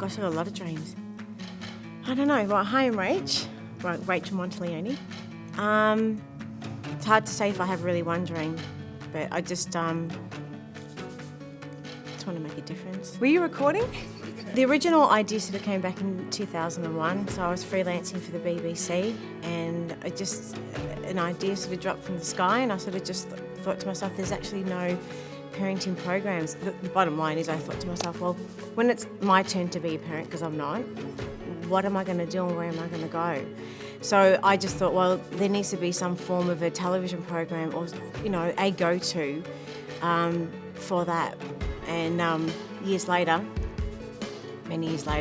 gosh, I got a lot of dreams. I don't know. Right, hi, I'm Rachael Monteleone. It's hard to say if I have really one dream, but I just want to make a difference. Were you recording? The original idea sort of came back in 2001, so I was freelancing for the BBC, and an idea sort of dropped from the sky, and I sort of just thought to myself, there's actually no parenting programs. The bottom line is I thought to myself, well, when it's my turn to be a parent, because I'm not, what am I going to do and where am I going to go? So I just thought, well, there needs to be some form of a television program or, a go-to for that. And many years later,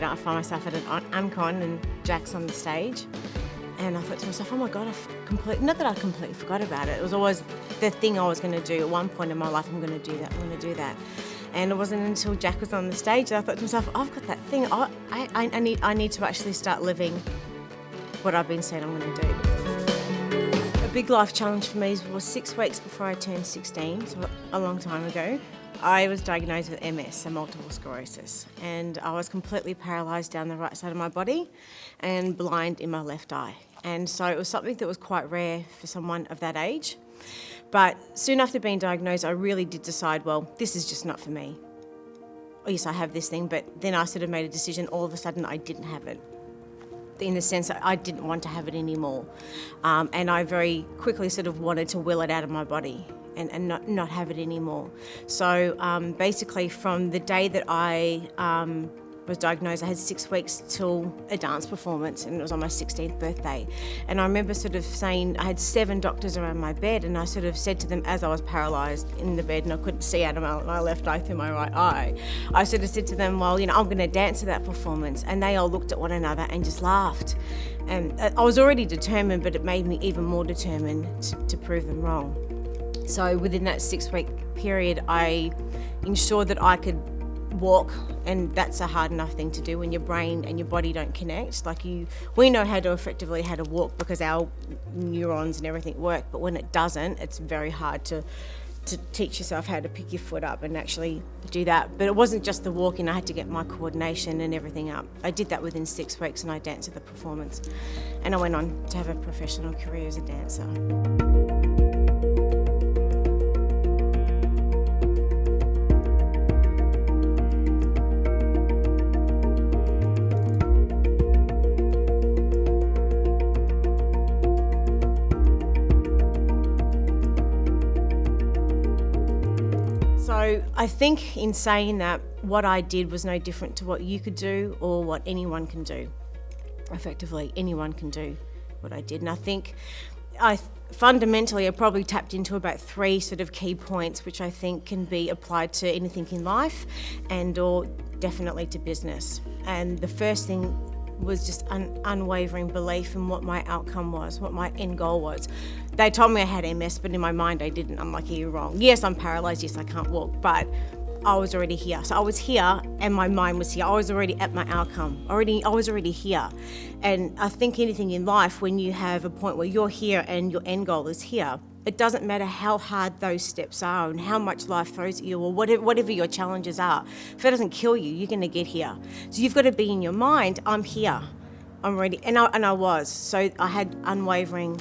I find myself at an Uncon and Jack's on the stage. And I thought to myself, oh my God, not that I completely forgot about it. It was always the thing I was going to do. At one point in my life, I'm going to do that. And it wasn't until Jack was on the stage that I thought to myself, I've got that thing. I need to actually start living what I've been saying I'm going to do. A big life challenge for me was 6 weeks before I turned 16, so a long time ago. I was diagnosed with MS, so multiple sclerosis, and I was completely paralysed down the right side of my body and blind in my left eye. And so it was something that was quite rare for someone of that age. But soon after being diagnosed, I really did decide, well, this is just not for me. Oh, yes, I have this thing, but then I sort of made a decision all of a sudden I didn't have it, in the sense that I didn't want to have it anymore. And I very quickly sort of wanted to will it out of my body and not have it anymore. So basically from the day that I was diagnosed, I had 6 weeks till a dance performance, and it was on my 16th birthday. And I remember sort of saying, I had 7 doctors around my bed, and I sort of said to them as I was paralysed in the bed and I couldn't see out of my left eye through my right eye, I sort of said to them, well, I'm going to dance to that performance. And they all looked at one another and just laughed. And I was already determined, but it made me even more determined to prove them wrong. So within that 6-week period, I ensured that I could walk, and that's a hard enough thing to do when your brain and your body don't connect. We know how to walk because our neurons and everything work, but when it doesn't, it's very hard to teach yourself how to pick your foot up and actually do that. But it wasn't just the walking, I had to get my coordination and everything up. I did that within 6 weeks, and I danced at the performance, and I went on to have a professional career as a dancer. So I think in saying that, what I did was no different to what you could do or what anyone can do. Effectively, anyone can do what I did. And I think I probably tapped into about 3 sort of key points which I think can be applied to anything in life and or definitely to business. And the first thing was just an unwavering belief in what my outcome was, what my end goal was. They told me I had MS, but in my mind I didn't. I'm like, you're wrong. Yes, I'm paralysed. Yes, I can't walk, but I was already here. So I was here and my mind was here. I was already at my outcome. I was already here. And I think anything in life, when you have a point where you're here and your end goal is here, it doesn't matter how hard those steps are and how much life throws at you or whatever your challenges are. If it doesn't kill you, you're going to get here. So you've got to be in your mind, I'm here. I'm ready. And I was. So I had unwavering,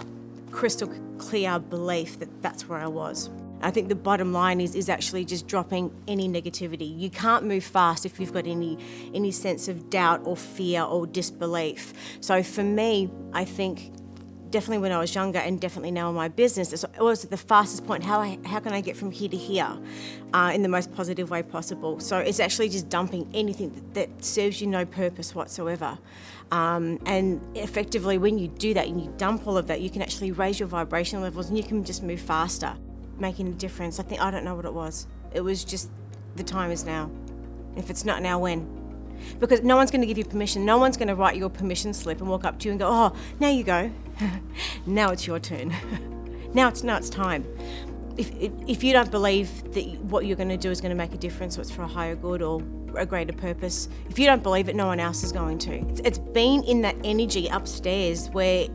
crystal clear belief that that's where I was. I think the bottom line is actually just dropping any negativity. You can't move fast if you've got any sense of doubt or fear or disbelief. So for me, I think definitely when I was younger and definitely now in my business, it was the fastest point. How can I get from here to here in the most positive way possible? So it's actually just dumping anything that serves you no purpose whatsoever. And effectively, when you do that and you dump all of that, you can actually raise your vibration levels and you can just move faster, making a difference. I don't know what it was. It was just the time is now. If it's not now, when? Because no one's going to give you permission. No one's going to write you a permission slip and walk up to you and go, oh, now you go. Now it's your turn. Now it's time. If you don't believe that what you're going to do is going to make a difference, or it's for a higher good or a greater purpose, if you don't believe it, no one else is going to. It's been in that energy upstairs where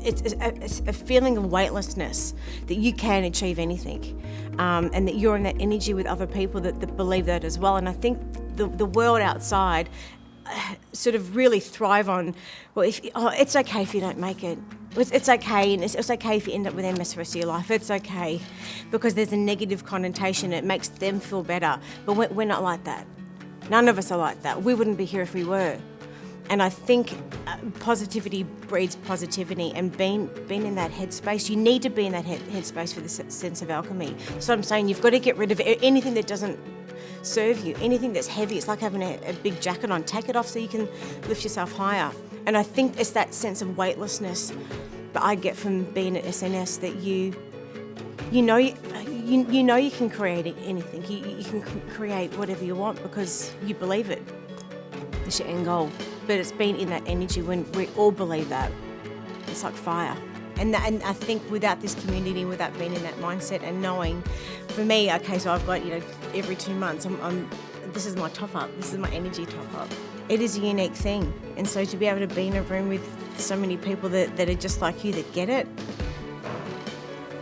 it's a feeling of weightlessness, that you can achieve anything, and that you're in that energy with other people that believe that as well. And I think the world outside sort of really thrive on, well, it's okay if you don't make it. It's okay, and it's okay if you end up with MS for the rest of your life. It's okay, because there's a negative connotation. It makes them feel better. But we're not like that. None of us are like that. We wouldn't be here if we were. And I think positivity breeds positivity, and being in that headspace, you need to be in that headspace for the sense of alchemy. So I'm saying you've got to get rid of anything that doesn't serve you, anything that's heavy. It's like having a big jacket on. Take it off so you can lift yourself higher. And I think it's that sense of weightlessness that I get from being at SNS, that you know you can create anything. You can create whatever you want because you believe it. It's your end goal. But it's been in that energy when we all believe that. It's like fire. And I think without this community, without being in that mindset and knowing, for me, okay, so I've got, every 2 months, this is my top up. This is my energy top up. It is a unique thing. And so to be able to be in a room with so many people that are just like you, that get it,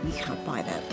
you can't buy that.